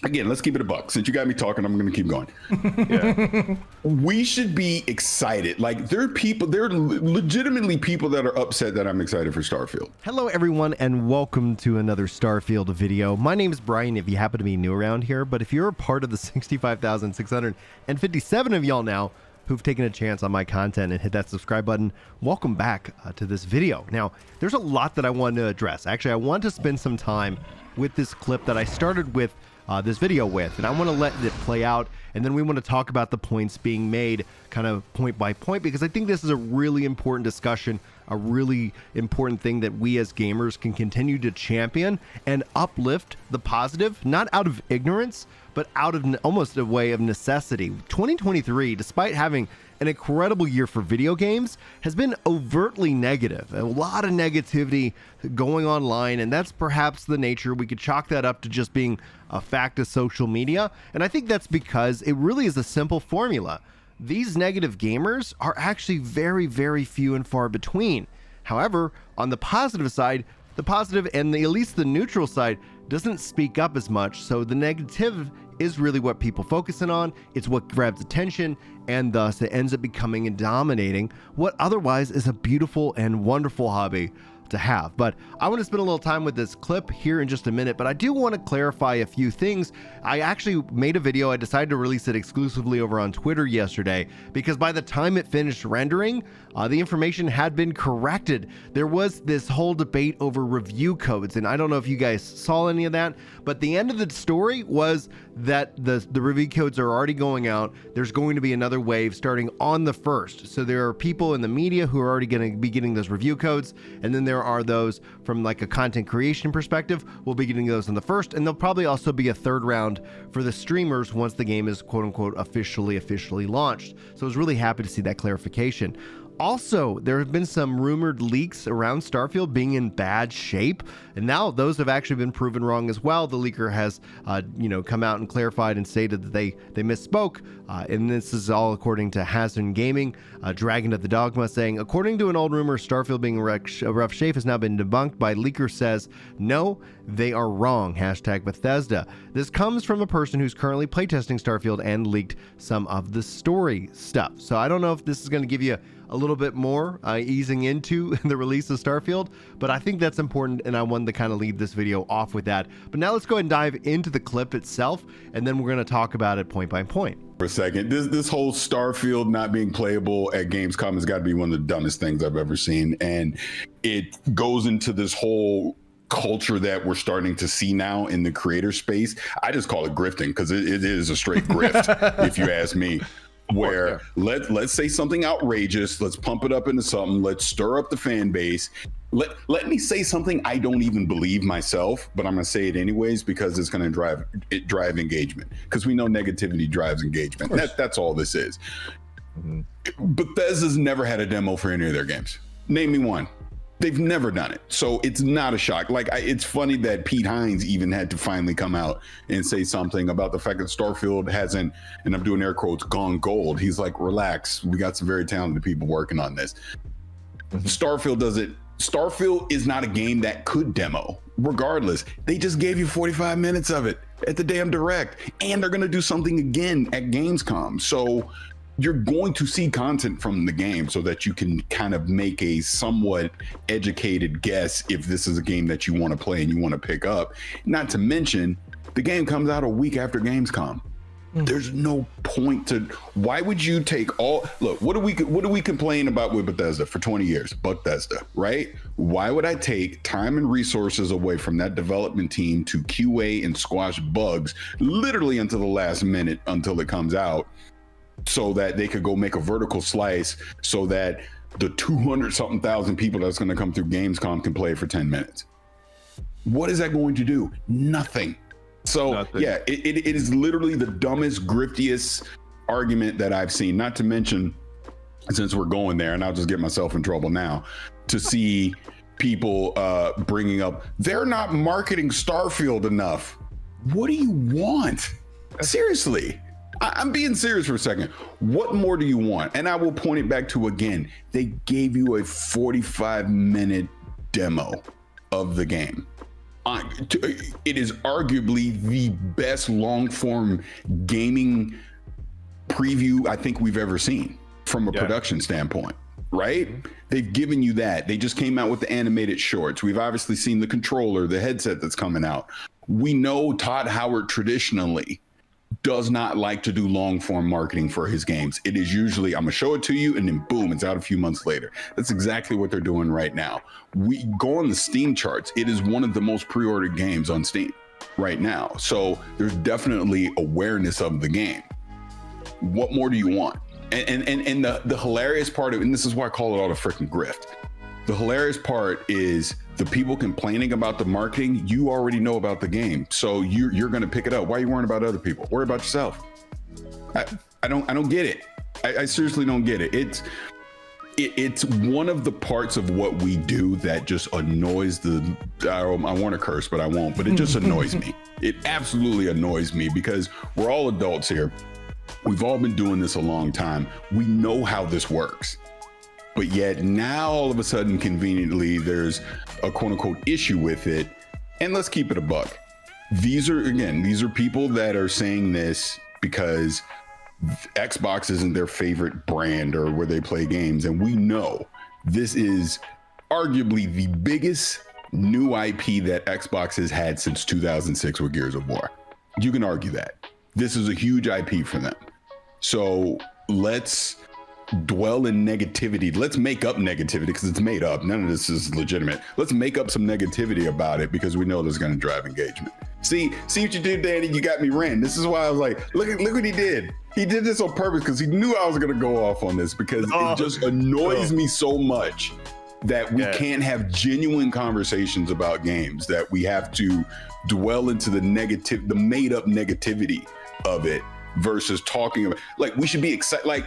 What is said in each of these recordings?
again, let's keep it a buck. Since you got me talking, I'm going to keep going. Yeah. We should be excited. Like, there are legitimately people that are upset that I'm excited for Starfield. Hello everyone and welcome to another Starfield video. My name is Brian if you happen to be new around here, but if you're a part of the 65,657 of y'all now who've taken a chance on my content and hit that subscribe button, welcome back to this video. Now, there's a lot that I want to address. Actually, I want to spend some time with this clip that I started with this video with, and I want to let it play out, and then we want to talk about the points being made kind of point by point, because I think this is a really important discussion, a really important thing that we as gamers can continue to champion and uplift the positive, not out of ignorance, but out of almost a way of necessity. 2023, despite having an incredible year for video games, has been overtly negative. A lot of negativity going online, and that's perhaps the nature. We could chalk that up to just being a fact of social media, and I think that's because it really is a simple formula. These negative gamers are actually very, very few and far between. However, on the positive side, the positive and at least the neutral side doesn't speak up as much, so the negative is really what people focusing on. It's what grabs attention, and thus it ends up becoming and dominating what otherwise is a beautiful and wonderful hobby to have. But I want to spend a little time with this clip here in just a minute, but I do want to clarify a few things. I actually made a video. I decided to release it exclusively over on Twitter yesterday because by the time it finished rendering, the information had been corrected. There was this whole debate over review codes, and I don't know if you guys saw any of that, but the end of the story was that the review codes are already going out. There's going to be another wave starting on the 1st. So there are people in the media who are already going to be getting those review codes, and then there are those from like a content creation perspective. We'll be getting those on the 1st, and there'll probably also be a third round for the streamers once the game is quote unquote officially launched. So I was really happy to see that clarification. Also, there have been some rumored leaks around Starfield being in bad shape, and now those have actually been proven wrong as well. The leaker has, come out and clarified and stated that they misspoke, and this is all according to Hazard Gaming, Dragon of the Dogma, saying, according to an old rumor, Starfield being in rough shape has now been debunked by leaker says, no, they are wrong, hashtag Bethesda. This comes from a person who's currently playtesting Starfield and leaked some of the story stuff. So I don't know if this is going to give you a little bit more easing into the release of Starfield, but I think that's important, and I wanted to kind of lead this video off with that. But now let's go ahead and dive into the clip itself, and then we're going to talk about it point by point. For a second, this whole Starfield not being playable at Gamescom has got to be one of the dumbest things I've ever seen, and it goes into this whole culture that we're starting to see now in the creator space. I just call it grifting because it is a straight grift, if you ask me. Where let's say something outrageous, let's pump it up into something, let's stir up the fan base. Let me say something I don't even believe myself, but I'm gonna say it anyways because it's gonna drive engagement, because we know negativity drives engagement. That's all this is. Bethesda's never had a demo for any of their games. Name me one. They've never done it, so it's not a shock. Like, it's funny that Pete Hines even had to finally come out and say something about the fact that Starfield hasn't, and I'm doing air quotes, gone gold. He's like, relax, we got some very talented people working on this. Starfield does it. Starfield is not a game that could demo. Regardless, they just gave you 45 minutes of it at the damn direct, and they're gonna do something again at Gamescom. So you're going to see content from the game so that you can kind of make a somewhat educated guess if this is a game that you want to play and you want to pick up. Not to mention, the game comes out a week after Gamescom. There's no point to, why would you take all, look, what do we complain about with Bethesda for 20 years? Bethesda, right? Why would I take time and resources away from that development team to QA and squash bugs literally until the last minute until it comes out, so that they could go make a vertical slice so that the 200 something thousand people that's going to come through Gamescom can play for 10 minutes? What is that going to do? Nothing. So yeah, it is literally the dumbest, griftiest argument that I've seen. Not to mention, since we're going there, and I'll just get myself in trouble now, to see people bringing up, they're not marketing Starfield enough. What do you want? Seriously. I'm being serious for a second. What more do you want? And I will point it back to, again, they gave you a 45-minute demo of the game. It is arguably the best long form gaming preview I think we've ever seen from a production standpoint, right? They've given you that. They just came out with the animated shorts. We've obviously seen the controller, the headset that's coming out. We know Todd Howard traditionally does not like to do long form marketing for his games. It is usually, I'm gonna show it to you and then boom, it's out a few months later. That's exactly what they're doing right now. We go on the Steam charts. It is one of the most pre-ordered games on Steam right now. So there's definitely awareness of the game. What more do you want? And the hilarious part of it, and this is why I call it all the freaking grift. The hilarious part is the people complaining about the marketing, you already know about the game. So you're going to pick it up. Why are you worrying about other people? Worry about yourself. I don't get it. I seriously don't get it. It's one of the parts of what we do that just annoys I want to curse, but I won't, but it just annoys me. It absolutely annoys me because we're all adults here. We've all been doing this a long time. We know how this works. But yet now all of a sudden, conveniently, there's a quote unquote issue with it. And let's keep it a buck. These are people that are saying this because Xbox isn't their favorite brand or where they play games. And we know this is arguably the biggest new IP that Xbox has had since 2006 with Gears of War. You can argue that. This is a huge IP for them. So let's dwell in negativity. Let's make up negativity because it's made up. None of this is legitimate. Let's make up some negativity about it because we know this is going to drive engagement. See what you did, Danny? You got me ranting. This is why I was like, look what he did. He did this on purpose because he knew I was going to go off on this because it just annoys me so much that we can't have genuine conversations about games, that we have to dwell into the made up negativity of it versus talking about, like, we should be excited. Like,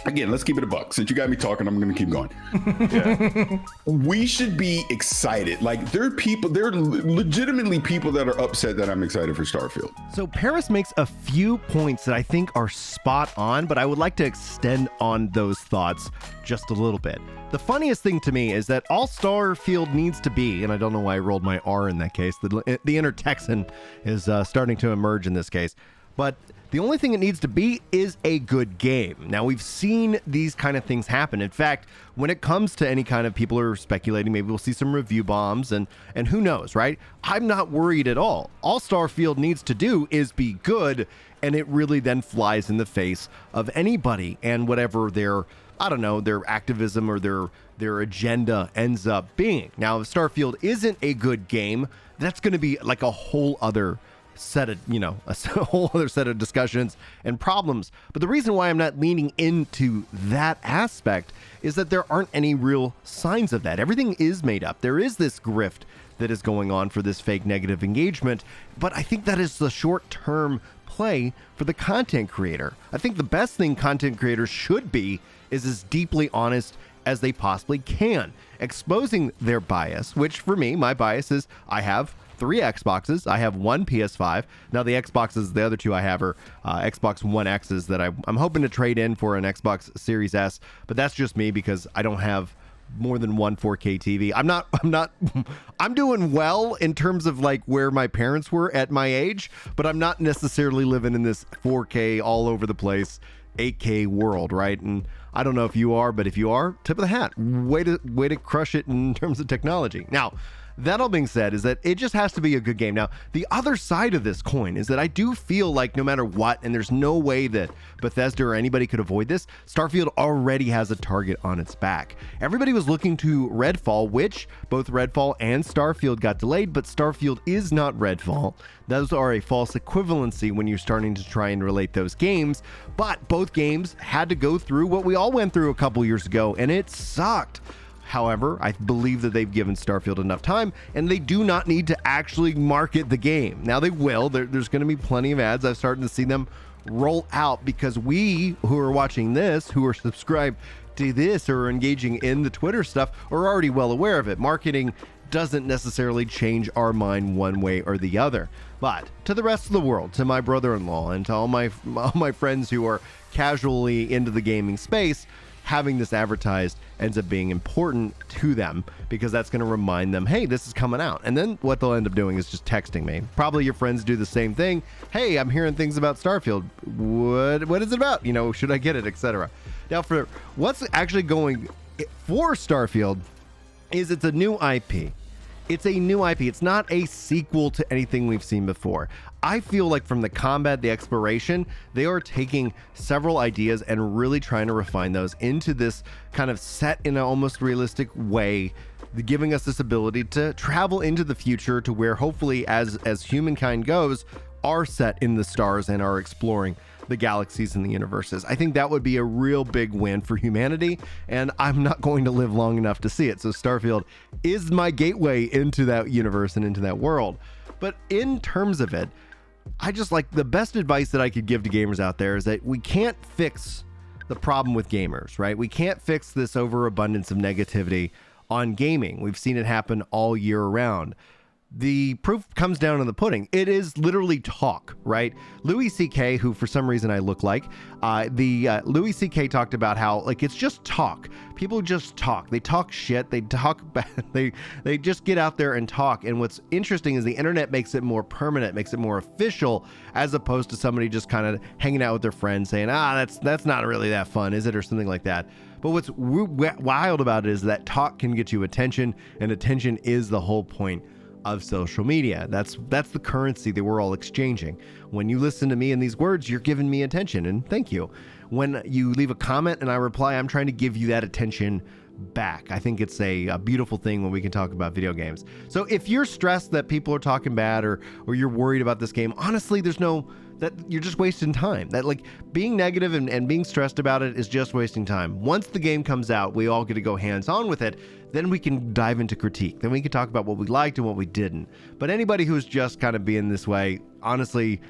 again, let's keep it a buck. Since you got me talking, I'm going to keep going. We should be excited. Like, there are legitimately people that are upset that I'm excited for Starfield. So Paris makes a few points that I think are spot on, but I would like to extend on those thoughts just a little bit. The funniest thing to me is that all Starfield needs to be, and I don't know why I rolled my R in that case, the inner Texan is starting to emerge in this case, but the only thing it needs to be is a good game. Now, we've seen these kind of things happen. In fact, when it comes to any kind of, people are speculating, maybe we'll see some review bombs and who knows, right? I'm not worried at all. All Starfield needs to do is be good, and it really then flies in the face of anybody and whatever their activism or their agenda ends up being. Now, if Starfield isn't a good game, that's going to be like a whole other set of, a whole other set of discussions and problems. But the reason why I'm not leaning into that aspect is that there aren't any real signs of that. Everything is made up. There is this grift that is going on for this fake negative engagement, but I think that is the short-term play for the content creator. I think the best thing content creators should be is as deeply honest as they possibly can, exposing their bias, which for me, my bias is I have 3 Xboxes. I have 1 PS5. Now the Xboxes, the other 2 I have are Xbox One X's that I'm hoping to trade in for an Xbox Series S, but that's just me because I don't have more than one 4K TV. I'm doing well in terms of like where my parents were at my age, but I'm not necessarily living in this 4K all over the place 8K world, right? And I don't know if you are, but if you are, tip of the hat. Way to crush it in terms of technology. Now, that all being said, is that it just has to be a good game. Now, the other side of this coin is that I do feel like no matter what, and there's no way that Bethesda or anybody could avoid this, Starfield already has a target on its back. Everybody was looking to Redfall, which both Redfall and Starfield got delayed, but Starfield is not Redfall. Those are a false equivalency when you're starting to try and relate those games, but both games had to go through what we all went through a couple years ago, and it sucked. However, I believe that they've given Starfield enough time, and they do not need to actually market the game. Now they will. There's going to be plenty of ads. I've started to see them roll out because we who are watching this, who are subscribed to this or engaging in the Twitter stuff, are already well aware of it. Marketing doesn't necessarily change our mind one way or the other. But to the rest of the world, to my brother-in-law and to all my friends who are casually into the gaming space, having this advertised ends up being important to them, because that's going to remind them, hey, this is coming out. And then what they'll end up doing is just texting me. Probably your friends do the same thing. Hey, I'm hearing things about Starfield. What is it about? You know, should I get it, etc. Now, for what's actually going for Starfield is it's a new IP. It's a new IP. It's not a sequel to anything we've seen before. I feel like from the combat, the exploration, they are taking several ideas and really trying to refine those into this kind of set in an almost realistic way, giving us this ability to travel into the future to where hopefully as humankind goes, are set in the stars and are exploring the galaxies and the universes. I think that would be a real big win for humanity, and I'm not going to live long enough to see it. So Starfield is my gateway into that universe and into that world. But in terms of it, I just like the best advice that I could give to gamers out there is that we can't fix the problem with gamers, right? We can't fix this overabundance of negativity on gaming. We've seen it happen all year round. The proof comes down in the pudding. It is literally talk, right? Louis C.K., who for some reason I look like, Louis C.K. talked about how, like, it's just talk. People just talk. They talk shit. They talk bad. They just get out there and talk. And what's interesting is the internet makes it more permanent, makes it more official, as opposed to somebody just kind of hanging out with their friends saying, that's not really that fun, is it? Or something like that. But what's wild about it is that talk can get you attention, and attention is the whole point of social media. That's the currency that we're all exchanging. When you listen to me in these words, you're giving me attention, and thank you. When you leave a comment and I reply, I'm trying to give you that attention back. I think it's a beautiful thing when we can talk about video games. So if you're stressed that people are talking bad, or you're worried about this game, honestly, that you're just wasting time. That, like, being negative and being stressed about it is just wasting time. Once the game comes out, we all get to go hands-on with it. Then we can dive into critique. Then we can talk about what we liked and what we didn't. But anybody who's just kind of being this way, honestly,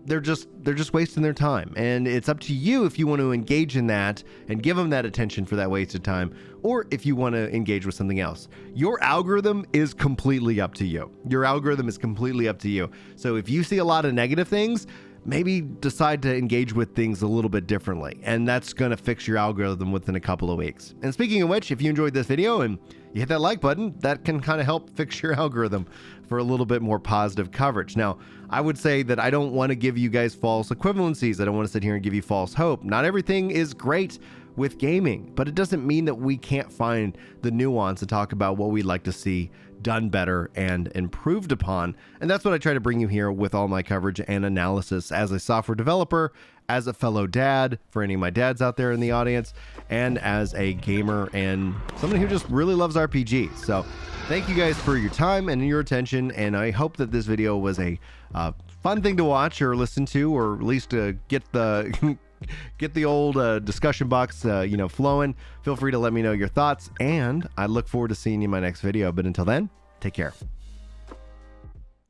they're just wasting their time. And it's up to you if you want to engage in that and give them that attention for that wasted time, or if you want to engage with something else. Your algorithm is completely up to you. Your algorithm is completely up to you. So if you see a lot of negative things, maybe decide to engage with things a little bit differently, and that's going to fix your algorithm within a couple of weeks. And speaking of which, if you enjoyed this video and you hit that like button, that can kind of help fix your algorithm for a little bit more positive coverage. Now, I would say that I don't want to give you guys false equivalencies. I don't want to sit here and give you false hope. Not everything is great with gaming, but it doesn't mean that we can't find the nuance to talk about what we'd like to see done better and improved upon. And that's what I try to bring you here with all my coverage and analysis as a software developer, as a fellow dad, for any of my dads out there in the audience, and as a gamer and somebody who just really loves RPGs. So thank you guys for your time and your attention, and I hope that this video was a fun thing to watch or listen to, or at least get the get the old discussion box flowing. Feel free to let me know your thoughts, and I look forward to seeing you in my next video. But until then, take care.